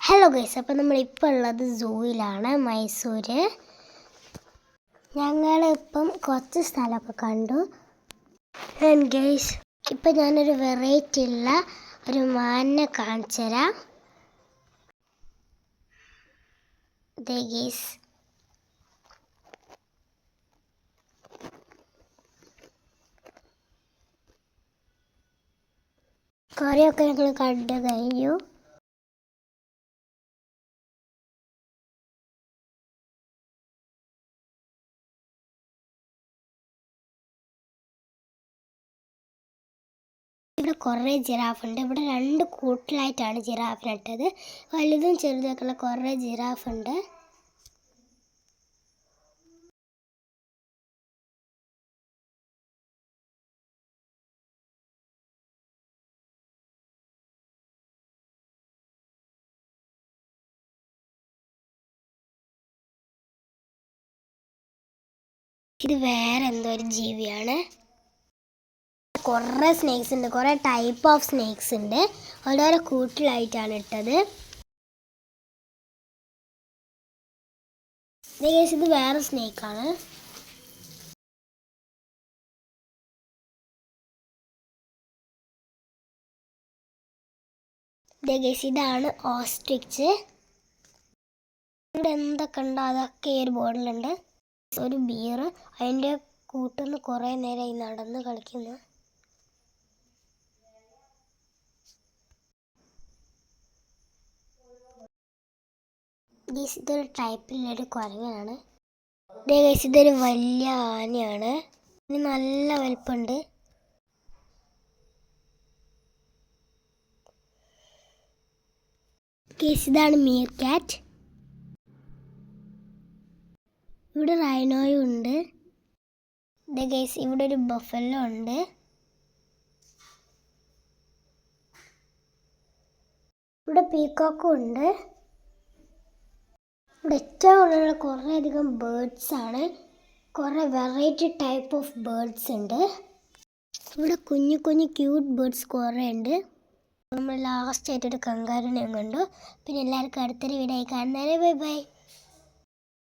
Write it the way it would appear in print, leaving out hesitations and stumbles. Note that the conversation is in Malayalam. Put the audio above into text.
ഹലോ ഗൈസ്, അപ്പോൾ നമ്മളിപ്പോൾ ഉള്ളത് സൂയിലാണ്, മൈസൂർ. ഞങ്ങളിപ്പം കുറച്ച് സ്ഥലമൊക്കെ കണ്ടു. ആൻഡ് ഗൈസ്, ഇപ്പം ഞാനൊരു വെറൈറ്റി ഉള്ള ഒരു മാനിനെ കാണിച്ചു തരാം. ഗൈസ്, കുറേയൊക്കെ ഞങ്ങൾ കണ്ടു കഴിഞ്ഞു. ഇവിടെ കുറേ ജിറാഫ് ഉണ്ട്. ഇവിടെ 2 കൂട്ടിലായിട്ടാണ് ജിറാഫിനിട്ടത്. വലുതും ചെറുതൊക്കെയുള്ള കുറേ ജിറാഫ് ഉണ്ട്. ഇത് വേറെ എന്തോ ഒരു ജീവിയാണ്. കുറേ സ്നേക്സ് ഉണ്ട്, കുറേ ടൈപ്പ് ഓഫ് സ്നേക്സ് ഉണ്ട്. ഓരോരോ കൂട്ടിലായിട്ടാണ് ഇട്ടത്. ഇത് വേറെ സ്നേക്കാണ്. ഇതാണ് ഓസ്ട്രിച്ച്. ഇവിടെ എന്തൊക്കെ ഉണ്ടോ അതൊക്കെ ഈ ഒരു ബോർഡിലുണ്ട്. ഒരു ബിയർ, അതിൻ്റെ കൂട്ടുന്ന കുറേ നേരമായി നടന്ന് കളിക്കുന്നു. ഇതൊരു ടൈപ്പിലൊരു കുരങ്ങനാണ്. ഇതൊരു വലിയ ആനയാണ്. ഇതിന് നല്ല വലിപ്പമുണ്ട്. ഇതാണ് മീർ ക്യാറ്റ്. ഇവിടെ റൈനോയും ഉണ്ട്. ഇവിടെ ഒരു ബഫല്ലോ ഉണ്ട്. ഇവിടെ പീക്കോക്കും ഉണ്ട്. ഇവിടെ ഏറ്റവും കൂടുതൽ കുറേ അധികം ബേർഡ്സ് ആണ്. കുറേ വെറൈറ്റി ടൈപ്പ് ഓഫ് ബേർഡ്സ് ഉണ്ട്. ഇവിടെ കുഞ്ഞു കുഞ്ഞു ക്യൂട്ട് ബേർഡ്സ് കുറേ ഉണ്ട്. നമ്മൾ ലാസ്റ്റ് ആയിട്ടൊരു കങ്കാരുനെയും കണ്ടു. പിന്നെ എല്ലാവർക്കും അടുത്തൊരു വീഡിയോ കാണുന്നവരെ ബൈ ബൈ.